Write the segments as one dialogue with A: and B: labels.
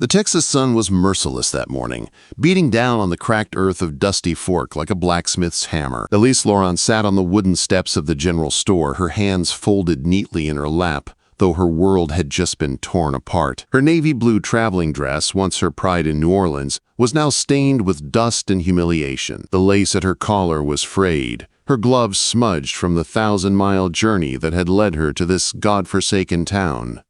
A: The Texas sun was merciless that morning, beating down on the cracked earth of Dusty Fork like a blacksmith's hammer. Elise Lauron sat on the wooden steps of the general store, her hands folded neatly in her lap, though her world had just been torn apart. Her navy blue traveling dress, once her pride in New Orleans, was now stained with dust and humiliation. The lace at her collar was frayed, her gloves smudged from the 1,000-mile journey that had led her to this godforsaken town.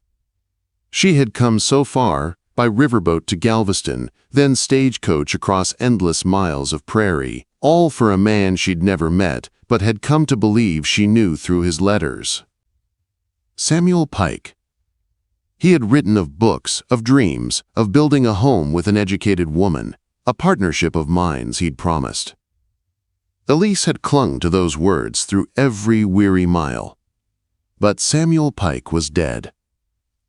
A: She had come so far, by riverboat to Galveston, then stagecoach across endless miles of prairie, all for a man she'd never met, but had come to believe she knew through his letters. Samuel Pike. He had written of books, of dreams, of building a home with an educated woman, a partnership of minds he'd promised. Elise had clung to those words through every weary mile. But Samuel Pike was dead.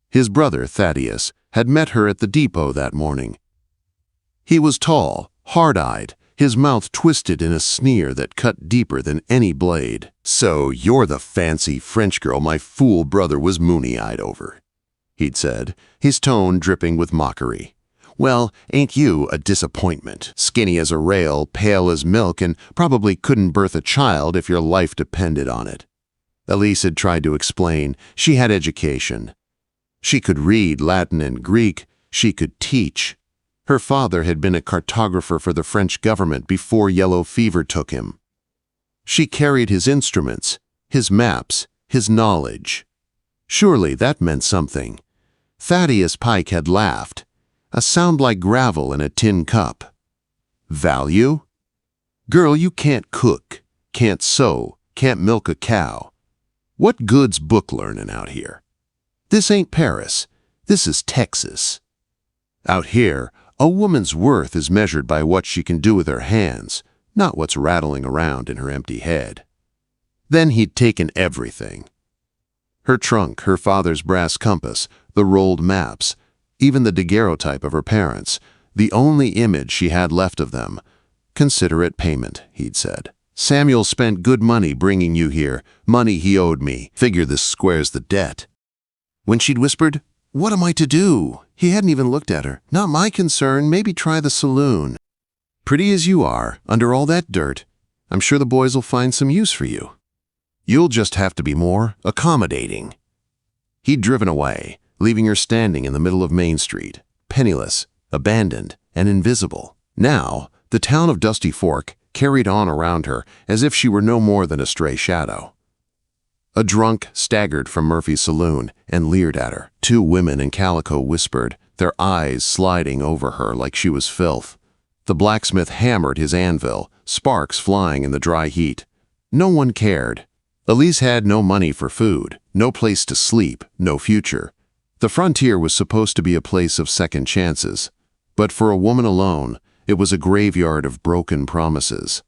A: His brother, Thaddeus, had met her at the depot that morning. He was tall, hard-eyed, his mouth twisted in a sneer that cut deeper than any blade. "So you're the fancy French girl my fool brother was moony-eyed over," he'd said, his tone dripping with mockery. "Well, ain't you a disappointment? Skinny as a rail, pale as milk, and probably couldn't birth a child if your life depended on it." Elise had tried to explain. She had education. She could read Latin and Greek. She could teach. Her father had been a cartographer for the French government before yellow fever took him. She carried his instruments, his maps, his knowledge. Surely that meant something. Thaddeus Pike had laughed. A sound like gravel in a tin cup. Value? Girl, you can't cook, can't sew, can't milk a cow. What good's book learning out here? This ain't Paris. This is Texas. Out here, a woman's worth is measured by what she can do with her hands, not what's rattling around in her empty head. Then he'd taken everything. Her trunk, her father's brass compass, the rolled maps, even the daguerreotype of her parents, the only image she had left of them. "Consider it payment," he'd said. "Samuel spent good money bringing you here, money he owed me. Figure this squares the debt." When she'd whispered, "What am I to do?" he hadn't even looked at her. "Not my concern, maybe try the saloon. Pretty as you are, under all that dirt, I'm sure the boys will find some use for you. You'll just have to be more accommodating." He'd driven away, leaving her standing in the middle of Main Street, penniless, abandoned, and invisible. Now, the town of Dusty Fork carried on around her as if she were no more than a stray shadow. A drunk staggered from Murphy's saloon and leered at her. Two women in calico whispered, their eyes sliding over her like she was filth. The blacksmith hammered his anvil, sparks flying in the dry heat. No one cared. Elise had no money for food, no place to sleep, no future. The frontier was supposed to be a place of second chances, but for a woman alone, it was a graveyard of broken promises.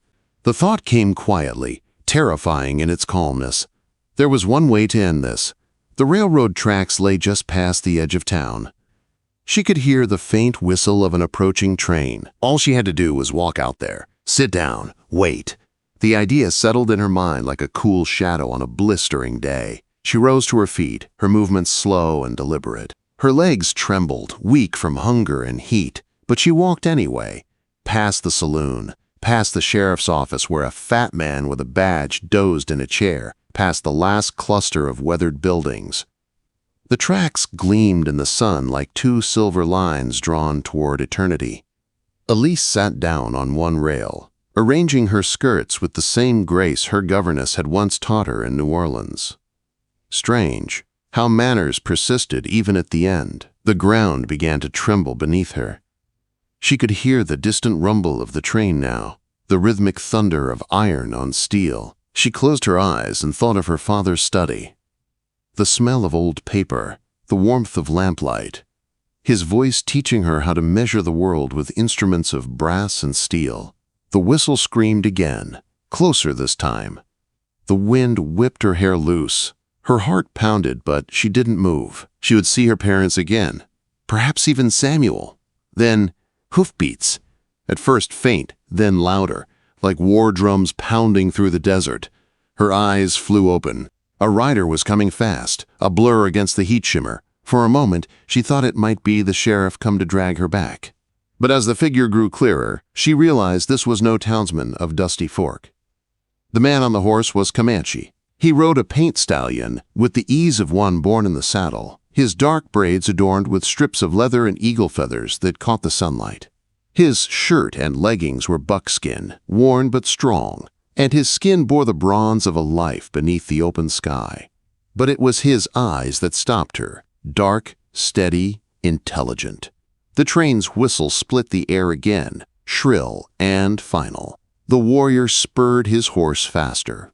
A: The thought came quietly, terrifying in its calmness. There was one way to end this. The railroad tracks lay just past the edge of town. She could hear the faint whistle of an approaching train. All she had to do was walk out there, sit down, wait. The idea settled in her mind like a cool shadow on a blistering day. She rose to her feet, her movements slow and deliberate. Her legs trembled, weak from hunger and heat, but she walked anyway, past the saloon, past the sheriff's office where a fat man with a badge dozed in a chair, past the last cluster of weathered buildings. The tracks gleamed in the sun like two silver lines drawn toward eternity. Elise sat down on one rail, arranging her skirts with the same grace her governess had once taught her in New Orleans. Strange, how manners persisted even at the end. The ground began to tremble beneath her. She could hear the distant rumble of the train now, the rhythmic thunder of iron on steel. She closed her eyes and thought of her father's study. The smell of old paper, the warmth of lamplight, his voice teaching her how to measure the world with instruments of brass and steel. The whistle screamed again, closer this time. The wind whipped her hair loose. Her heart pounded, but she didn't move. She would see her parents again, perhaps even Samuel. Then hoofbeats, at first faint, then louder, like war drums pounding through the desert. Her eyes flew open. A rider was coming fast, a blur against the heat shimmer, For a moment, she thought it might be the sheriff come to drag her back. But as the figure grew clearer, she realized this was no townsman of Dusty Fork. The man on the horse was Comanche. He rode a paint stallion with the ease of one born in the saddle, his dark braids adorned with strips of leather and eagle feathers that caught the sunlight. His shirt and leggings were buckskin, worn but strong, and his skin bore the bronze of a life beneath the open sky. But it was his eyes that stopped her, dark, steady, intelligent. The train's whistle split the air again, shrill and final. The warrior spurred his horse faster.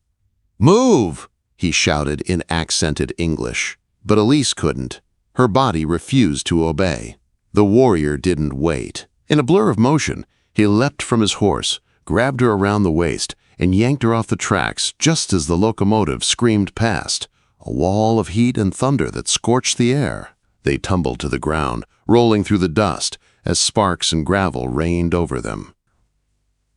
A: "Move!" he shouted in accented English. But Elise couldn't. Her body refused to obey. The warrior didn't wait. In a blur of motion, he leapt from his horse, grabbed her around the waist, and yanked her off the tracks just as the locomotive screamed past, a wall of heat and thunder that scorched the air. They tumbled to the ground, rolling through the dust as sparks and gravel rained over them.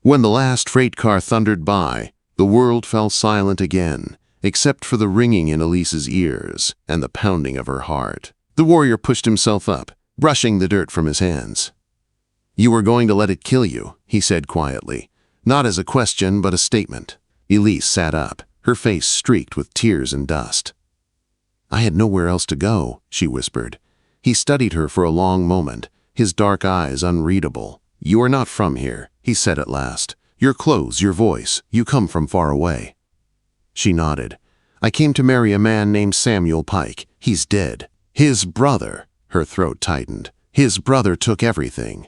A: When the last freight car thundered by, the world fell silent again, except for the ringing in Elise's ears and the pounding of her heart. The warrior pushed himself up, brushing the dirt from his hands. "You were going to let it kill you," he said quietly, not as a question but a statement. Elise sat up, her face streaked with tears and dust. "I had nowhere else to go," she whispered. He studied her for a long moment, his dark eyes unreadable. "You are not from here," he said at last. "Your clothes, your voice, you come from far away." She nodded. "I came to marry a man named Samuel Pike. He's dead." "His brother," her throat tightened. "His brother took everything."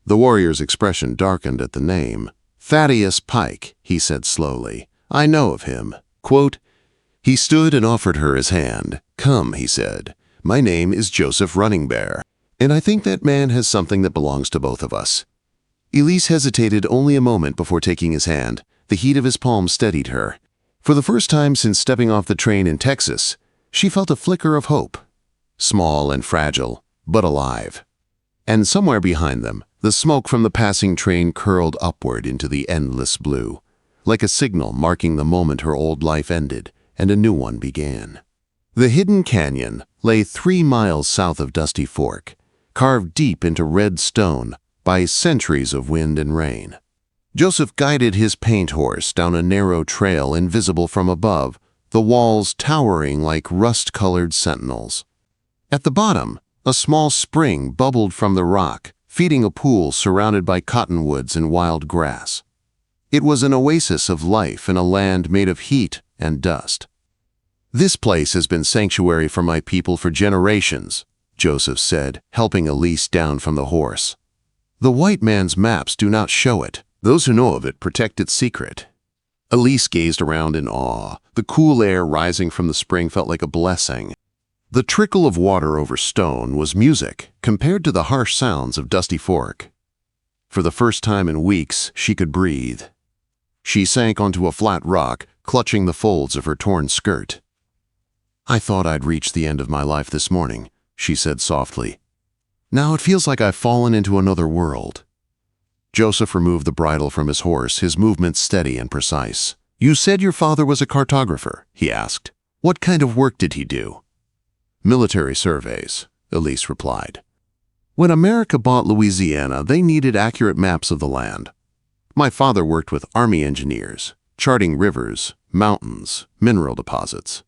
A: The warrior's expression darkened at the name. "Thaddeus Pike," he said slowly. "I know of him." Quote, he stood and offered her his hand. "Come," he said. "My name is Joseph Running Bear, and I think that man has something that belongs to both of us." Elise hesitated only a moment before taking his hand. The heat of his palm steadied her. For the first time since stepping off the train in Texas, she felt a flicker of hope. Small and fragile, but alive. And somewhere behind them, the smoke from the passing train curled upward into the endless blue, like a signal marking the moment her old life ended and a new one began. The hidden canyon lay 3 miles south of Dusty Fork, carved deep into red stone by centuries of wind and rain. Joseph guided his paint horse down a narrow trail invisible from above, the walls towering like rust-colored sentinels. At the bottom, a small spring bubbled from the rock, feeding a pool surrounded by cottonwoods and wild grass. It was an oasis of life in a land made of heat and dust. "This place has been sanctuary for my people for generations," Joseph said, helping Elise down from the horse. "The white man's maps do not show it. Those who know of it protect its secret." Elise gazed around in awe. The cool air rising from the spring felt like a blessing. The trickle of water over stone was music compared to the harsh sounds of Dusty Fork. For the first time in weeks, she could breathe. She sank onto a flat rock, clutching the folds of her torn skirt. "I thought I'd reached the end of my life this morning," she said softly. "Now it feels like I've fallen into another world." Joseph removed the bridle from his horse, his movements steady and precise. "You said your father was a cartographer," he asked. "What kind of work did he do?" "Military surveys," Elise replied. "When America bought Louisiana, they needed accurate maps of the land. My father worked with Army engineers, charting rivers, mountains, mineral deposits.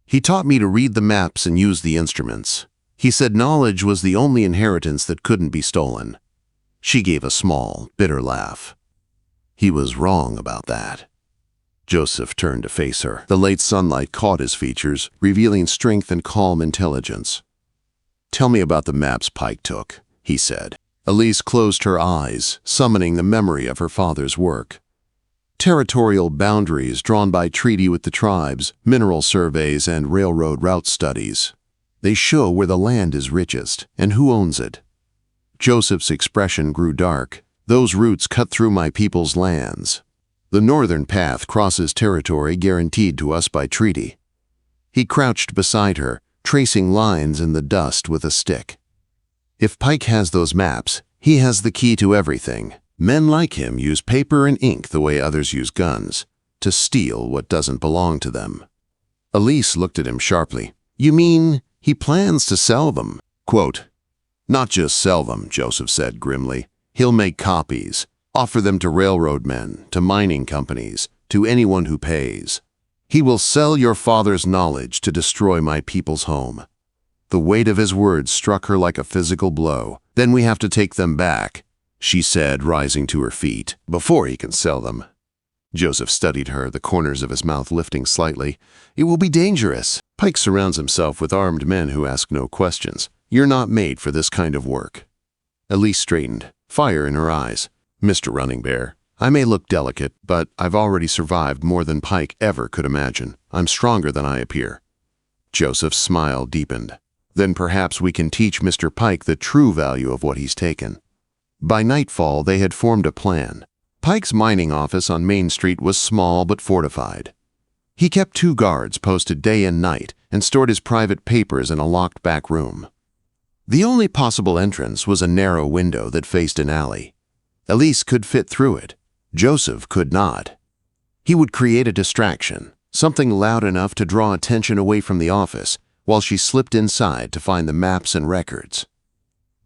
A: He taught me to read the maps and use the instruments. He said knowledge was the only inheritance that couldn't be stolen." She gave a small, bitter laugh. He was wrong about that. Joseph turned to face her. The late sunlight caught his features, revealing strength and calm intelligence. "Tell me about the maps Pike took," he said. Elise closed her eyes, summoning the memory of her father's work. Territorial boundaries drawn by treaty with the tribes, mineral surveys, and railroad route studies. They show where the land is richest and who owns it. Joseph's expression grew dark. "Those routes cut through my people's lands. The northern path crosses territory guaranteed to us by treaty." He crouched beside her, tracing lines in the dust with a stick. "If Pike has those maps, he has the key to everything. Men like him use paper and ink the way others use guns, to steal what doesn't belong to them." Elise looked at him sharply. "You mean He plans to sell them. Quote, "Not just sell them," Joseph said grimly. "He'll make copies, offer them to railroad men, to mining companies, to anyone who pays. He will sell your father's knowledge to destroy my people's home." The weight of his words struck her like a physical blow. "Then we have to take them back," she said, rising to her feet, "before he can sell them." Joseph studied her, the corners of his mouth lifting slightly. "It will be dangerous. Pike surrounds himself with armed men who ask no questions. You're not made for this kind of work." Elise straightened, fire in her eyes. "Mr. Running Bear, I may look delicate, but I've already survived more than Pike ever could imagine. I'm stronger than I appear." Joseph's smile deepened. "Then perhaps we can teach Mr. Pike the true value of what he's taken." By nightfall, they had formed a plan. Pike's mining office on Main Street was small but fortified. He kept 2 guards posted day and night and stored his private papers in a locked back room. The only possible entrance was a narrow window that faced an alley. Elise could fit through it. Joseph could not. He would create a distraction, something loud enough to draw attention away from the office, while she slipped inside to find the maps and records.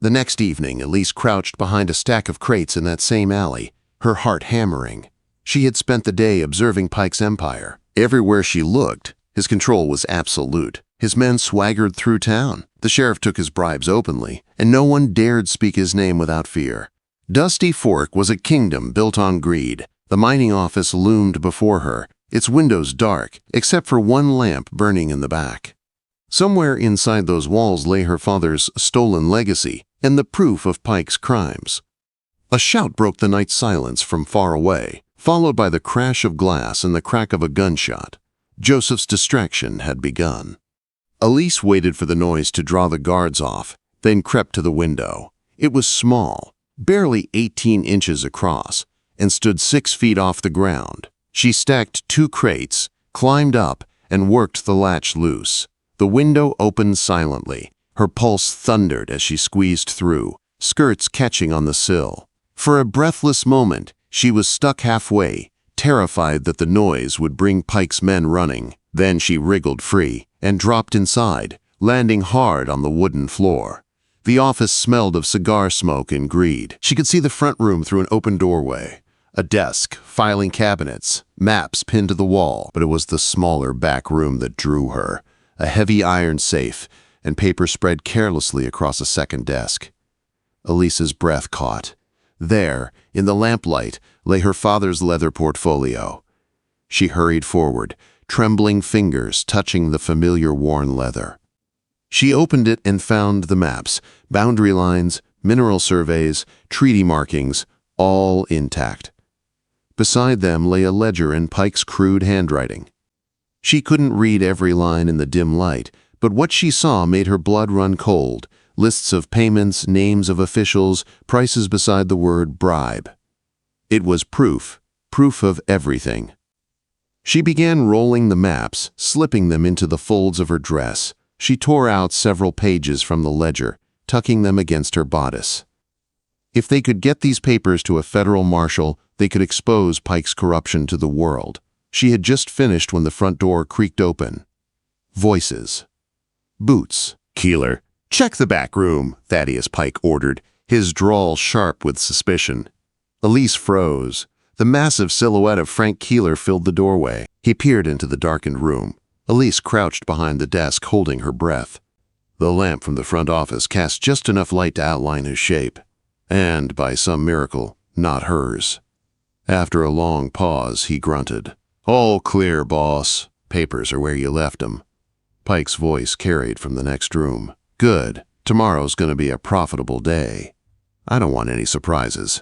A: The next evening, Elise crouched behind a stack of crates in that same alley, her heart hammering. She had spent the day observing Pike's empire. Everywhere she looked, his control was absolute. His men swaggered through town. The sheriff took his bribes openly, and no one dared speak his name without fear. Dusty Fork was a kingdom built on greed. The mining office loomed before her, its windows dark, except for one lamp burning in the back. Somewhere inside those walls lay her father's stolen legacy and the proof of Pike's crimes. A shout broke the night silence from far away, followed by the crash of glass and the crack of a gunshot. Joseph's distraction had begun. Elise waited for the noise to draw the guards off, then crept to the window. It was small, barely 18 inches across, and stood 6 feet off the ground. She stacked 2 crates, climbed up, and worked the latch loose. The window opened silently. Her pulse thundered as she squeezed through, skirts catching on the sill. For a breathless moment, she was stuck halfway, terrified that the noise would bring Pike's men running. Then she wriggled free and dropped inside, landing hard on the wooden floor. The office smelled of cigar smoke and greed. She could see the front room through an open doorway. A desk, filing cabinets, maps pinned to the wall, but it was the smaller back room that drew her. A heavy iron safe, and paper spread carelessly across a second desk. Elise's breath caught. There, in the lamplight, lay her father's leather portfolio. She hurried forward, trembling fingers touching the familiar worn leather. She opened it and found the maps, boundary lines, mineral surveys, treaty markings, all intact. Beside them lay a ledger in Pike's crude handwriting. She couldn't read every line in the dim light, but what she saw made her blood run cold. Lists of payments, names of officials, prices beside the word bribe. It was proof of everything. She began rolling the maps, slipping them into the folds of her dress. She tore out several pages from the ledger, tucking them against her bodice. If they could get these papers to a federal marshal, they could expose Pike's corruption to the world. She had just finished when the front door creaked open. Voices. Boots. "Keeler, check the back room," Thaddeus Pike ordered, his drawl sharp with suspicion. Elise froze. The massive silhouette of Frank Keeler filled the doorway. He peered into the darkened room. Elise crouched behind the desk, holding her breath. The lamp from the front office cast just enough light to outline his shape. And, by some miracle, not hers. After a long pause, he grunted. "All clear, boss. Papers are where you left 'em." Pike's voice carried from the next room. "Good. Tomorrow's going to be a profitable day. I don't want any surprises."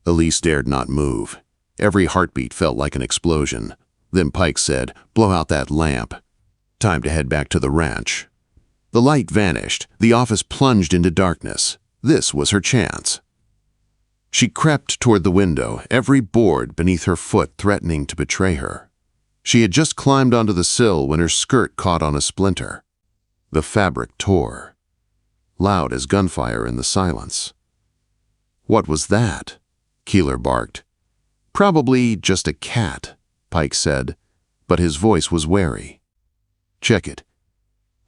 A: Elise dared not move. Every heartbeat felt like an explosion. Then Pike said, "Blow out that lamp. Time to head back to the ranch." The light vanished. The office plunged into darkness. This was her chance. She crept toward the window, every board beneath her foot threatening to betray her. She had just climbed onto the sill when her skirt caught on a splinter. The fabric tore, loud as gunfire in the silence. "What was that?" Keeler barked. "Probably just a cat," Pike said, but his voice was wary. "Check it."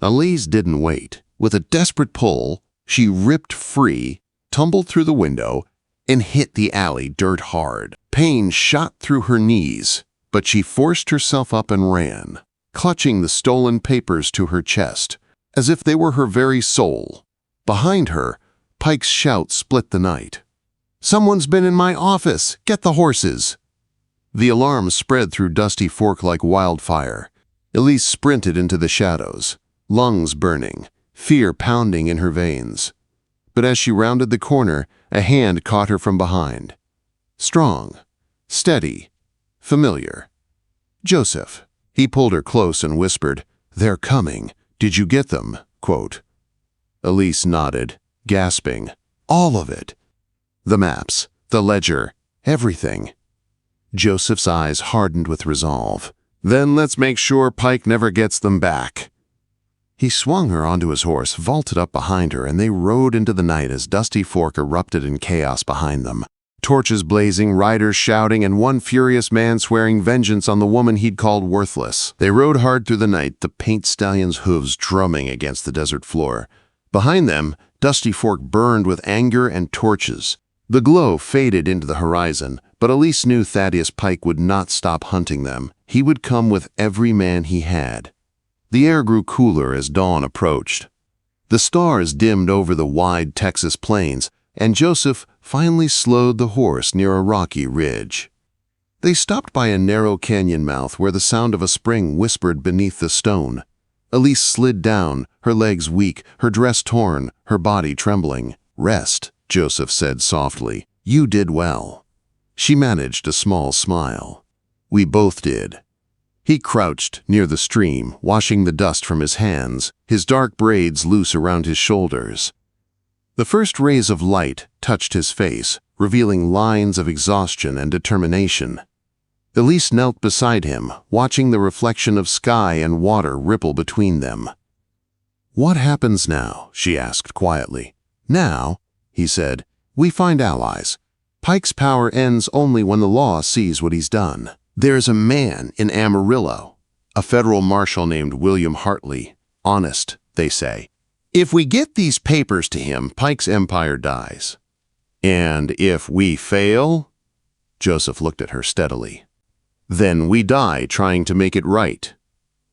A: Elise didn't wait. With a desperate pull, she ripped free, tumbled through the window, and hit the alley dirt hard. Pain shot through her knees, but she forced herself up and ran, clutching the stolen papers to her chest, as if they were her very soul. Behind her, Pike's shout split the night. "Someone's been in my office! Get the horses!" The alarm spread through Dusty Fork like wildfire. Elise sprinted into the shadows, lungs burning, fear pounding in her veins. But as she rounded the corner, a hand caught her from behind. Strong, steady, familiar. "Joseph." He pulled her close and whispered, "They're coming. Did you get them?" Quote. Elise nodded, gasping. "All of it. The maps, the ledger, everything." Joseph's eyes hardened with resolve. "Then let's make sure Pike never gets them back." He swung her onto his horse, vaulted up behind her, and they rode into the night as Dusty Fork erupted in chaos behind them. Torches blazing, riders shouting, and one furious man swearing vengeance on the woman he'd called worthless. They rode hard through the night, the paint stallion's hooves drumming against the desert floor. Behind them, Dusty Fork burned with anger and torches. The glow faded into the horizon, but Elise knew Thaddeus Pike would not stop hunting them. He would come with every man he had. The air grew cooler as dawn approached. The stars dimmed over the wide Texas plains, and Joseph finally slowed the horse near a rocky ridge. They stopped by a narrow canyon mouth where the sound of a spring whispered beneath the stone. Elise slid down, her legs weak, her dress torn, her body trembling. "Rest," Joseph said softly. "You did well." She managed a small smile. "We both did." He crouched near the stream, washing the dust from his hands, his dark braids loose around his shoulders. The first rays of light touched his face, revealing lines of exhaustion and determination. Elise knelt beside him, watching the reflection of sky and water ripple between them. "What happens now?" she asked quietly. "Now," he said, "we find allies. Pike's power ends only when the law sees what he's done. There's a man in Amarillo, a federal marshal named William Hartley. Honest, they say. If we get these papers to him, Pike's empire dies. And if we fail," Joseph looked at her steadily, "then we die trying to make it right."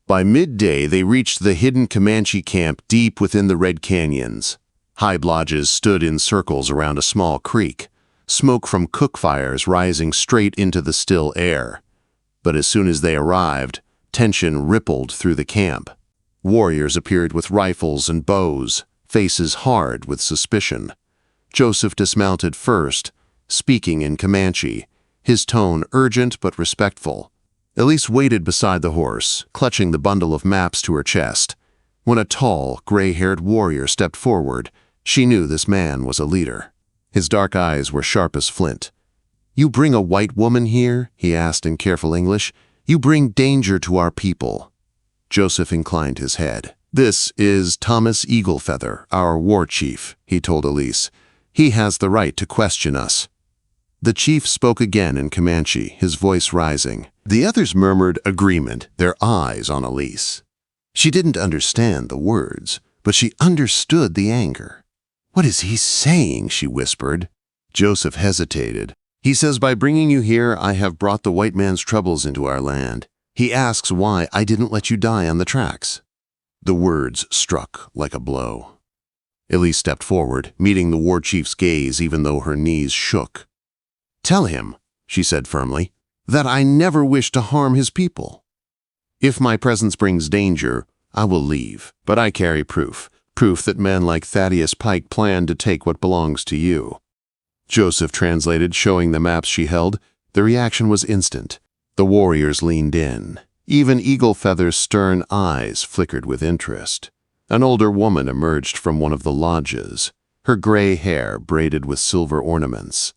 A: By midday, they reached the hidden Comanche camp deep within the Red Canyons. Hive lodges stood in circles around a small creek, smoke from cook fires rising straight into the still air. But as soon as they arrived, tension rippled through the camp. Warriors appeared with rifles and bows, faces hard with suspicion. Joseph dismounted first, speaking in Comanche, his tone urgent but respectful. Elise waited beside the horse, clutching the bundle of maps to her chest. When a tall, gray-haired warrior stepped forward, she knew this man was a leader. His dark eyes were sharp as flint. "You bring a white woman here?" he asked in careful English. "You bring danger to our people." Joseph inclined his head. "This is Thomas Eaglefeather, our war chief," he told Elise. "He has the right to question us." The chief spoke again in Comanche, his voice rising. The others murmured agreement, their eyes on Elise. She didn't understand the words, but she understood the anger. "What is he saying?" she whispered. Joseph hesitated. "He says by bringing you here, I have brought the white man's troubles into our land. He asks why I didn't let you die on the tracks." The words struck like a blow. Elise stepped forward, meeting the war chief's gaze even though her knees shook. "Tell him," she said firmly, "that I never wish to harm his people. If my presence brings danger, I will leave, but I carry proof that men like Thaddeus Pike planned to take what belongs to you." Joseph translated, showing the maps she held. The reaction was instant. The warriors leaned in. Even Eaglefeather's stern eyes flickered with interest. An older woman emerged from one of the lodges, her gray hair braided with silver ornaments.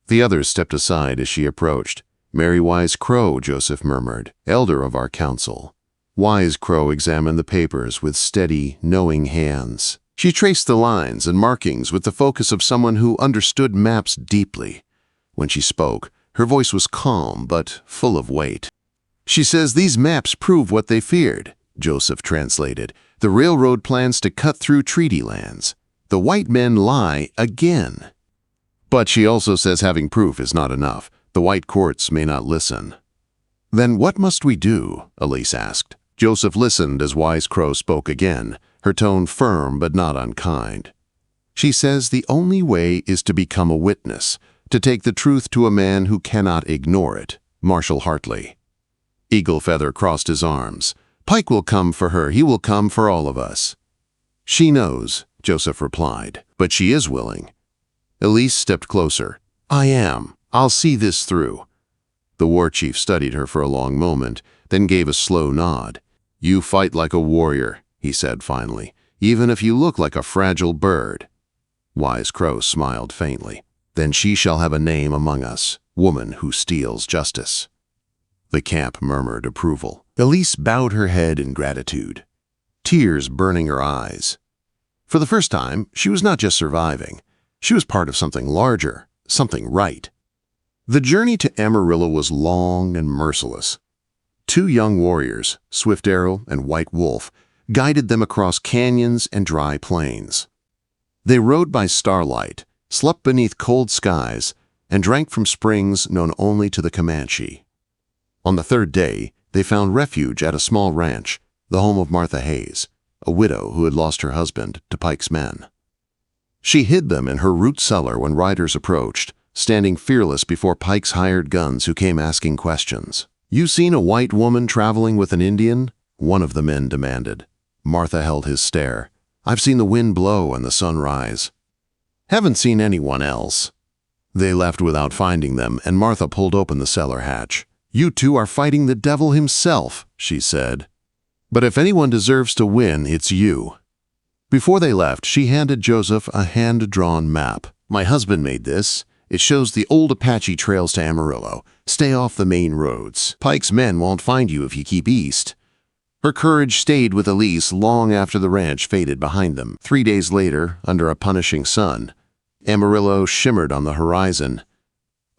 A: The others stepped aside as she approached. "Mary Wise Crow," Joseph murmured, "elder of our council." Wise Crow examined the papers with steady, knowing hands. She traced the lines and markings with the focus of someone who understood maps deeply. When she spoke, her voice was calm but full of weight. "She says these maps prove what they feared," Joseph translated. The railroad plans to cut through treaty lands. The white men lie again. But she also says having proof is not enough. The white courts may not listen. Then what must we do? Elise asked. Joseph listened as Wise Crow spoke again, her tone firm but not unkind. She says the only way is to become a witness, to take the truth to a man who cannot ignore it. Marshall Hartley. Eagle Feather crossed his arms. Pike will come for her. He will come for all of us. She knows, Joseph replied, but she is willing. Elise stepped closer. I am. I'll see this through. The war chief studied her for a long moment, then gave a slow nod. You fight like a warrior, he said finally, even if you look like a fragile bird. Wise Crow smiled faintly. Then she shall have a name among us, woman who steals justice. The camp murmured approval. Elise bowed her head in gratitude, tears burning her eyes. For the first time, she was not just surviving. She was part of something larger, something right. The journey to Amarillo was long and merciless. 2 young warriors, Swift Arrow and White Wolf, guided them across canyons and dry plains. They rode by starlight, slept beneath cold skies, and drank from springs known only to the Comanche. On the 3rd day, they found refuge at a small ranch, the home of Martha Hayes, a widow who had lost her husband to Pike's men. She hid them in her root cellar when riders approached, standing fearless before Pike's hired guns who came asking questions. You seen a white woman traveling with an Indian? One of the men demanded. Martha held his stare. I've seen the wind blow and the sun rise. Haven't seen anyone else. They left without finding them, and Martha pulled open the cellar hatch. You 2 are fighting the devil himself, she said. But if anyone deserves to win, it's you. Before they left, she handed Joseph a hand-drawn map. My husband made this. It shows the old Apache trails to Amarillo. Stay off the main roads. Pike's men won't find you if you keep east. Her courage stayed with Elise long after the ranch faded behind them. 3 days later, under a punishing sun, Amarillo shimmered on the horizon.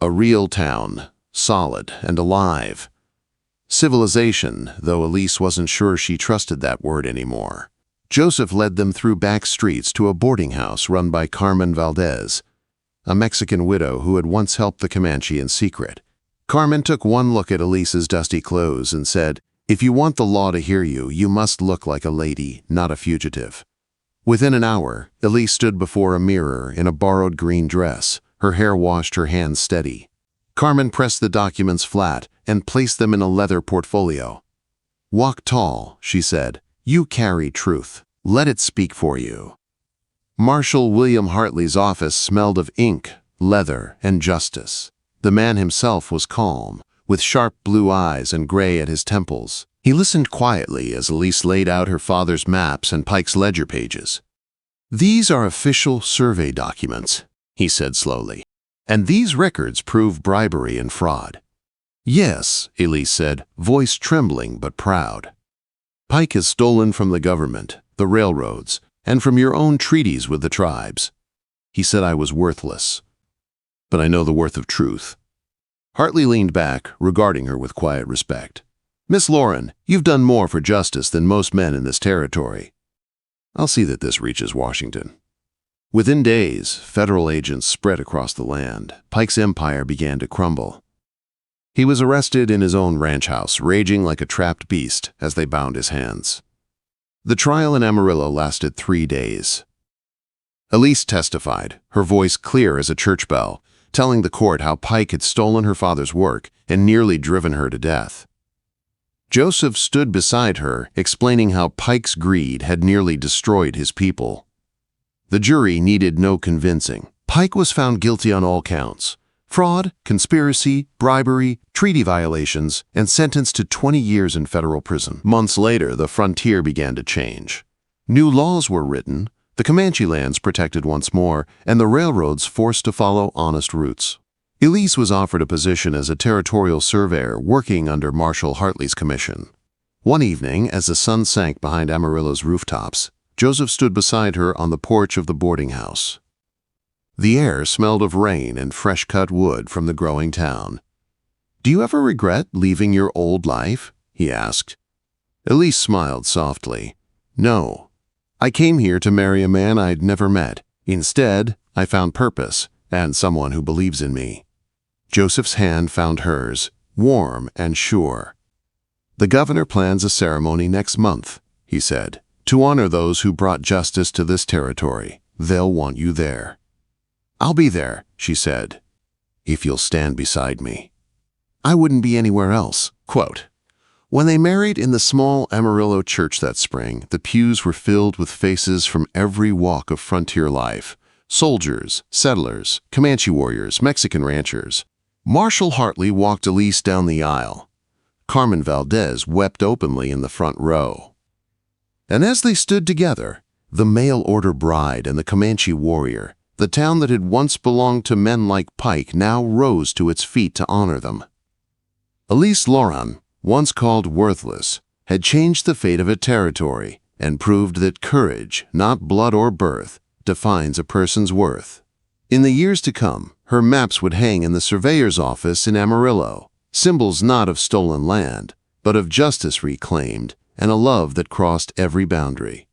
A: A real town, solid and alive. Civilization, though Elise wasn't sure she trusted that word anymore. Joseph led them through back streets to a boarding house run by Carmen Valdez, a Mexican widow who had once helped the Comanche in secret. Carmen took one look at Elise's dusty clothes and said, if you want the law to hear you, you must look like a lady, not a fugitive. Within an hour, Elise stood before a mirror in a borrowed green dress, her hair washed, her hands steady. Carmen pressed the documents flat and placed them in a leather portfolio. Walk tall, she said. You carry truth. Let it speak for you. Marshal William Hartley's office smelled of ink, leather, and justice. The man himself was calm, with sharp blue eyes and gray at his temples. He listened quietly as Elise laid out her father's maps and Pike's ledger pages. These are official survey documents, he said slowly, and these records prove bribery and fraud. Yes, Elise said, voice trembling but proud. Pike has stolen from the government, the railroads, and from your own treaties with the tribes. He said I was worthless, but I know the worth of truth. Hartley leaned back, regarding her with quiet respect. Miss Lauron, you've done more for justice than most men in this territory. I'll see that this reaches Washington. Within days, federal agents spread across the land. Pike's empire began to crumble. He was arrested in his own ranch house, raging like a trapped beast as they bound his hands. The trial in Amarillo lasted 3 days. Elise testified, her voice clear as a church bell, telling the court how Pike had stolen her father's work and nearly driven her to death. Joseph stood beside her, explaining how Pike's greed had nearly destroyed his people. The jury needed no convincing. Pike was found guilty on all counts: fraud, conspiracy, bribery, treaty violations, and sentenced to 20 years in federal prison. Months later, the frontier began to change. New laws were written, the Comanche lands protected once more, and the railroads forced to follow honest routes. Elise was offered a position as a territorial surveyor working under Marshal Hartley's commission. One evening, as the sun sank behind Amarillo's rooftops, Joseph stood beside her on the porch of the boarding house. The air smelled of rain and fresh-cut wood from the growing town. Do you ever regret leaving your old life? He asked. Elise smiled softly. No. I came here to marry a man I'd never met. Instead, I found purpose and someone who believes in me." Joseph's hand found hers, warm and sure. "The governor plans a ceremony next month," he said, "to honor those who brought justice to this territory. They'll want you there." "I'll be there," she said, "if you'll stand beside me." "I wouldn't be anywhere else." Quote, "When they married in the small Amarillo church that spring, the pews were filled with faces from every walk of frontier life: soldiers, settlers, Comanche warriors, Mexican ranchers. Marshall Hartley walked Elise down the aisle. Carmen Valdez wept openly in the front row. And as they stood together, the mail-order bride and the Comanche warrior, the town that had once belonged to men like Pike now rose to its feet to honor them. Elise Lauron, once called worthless, had changed the fate of a territory and proved that courage, not blood or birth, defines a person's worth. In the years to come, her maps would hang in the surveyor's office in Amarillo, symbols not of stolen land, but of justice reclaimed and a love that crossed every boundary.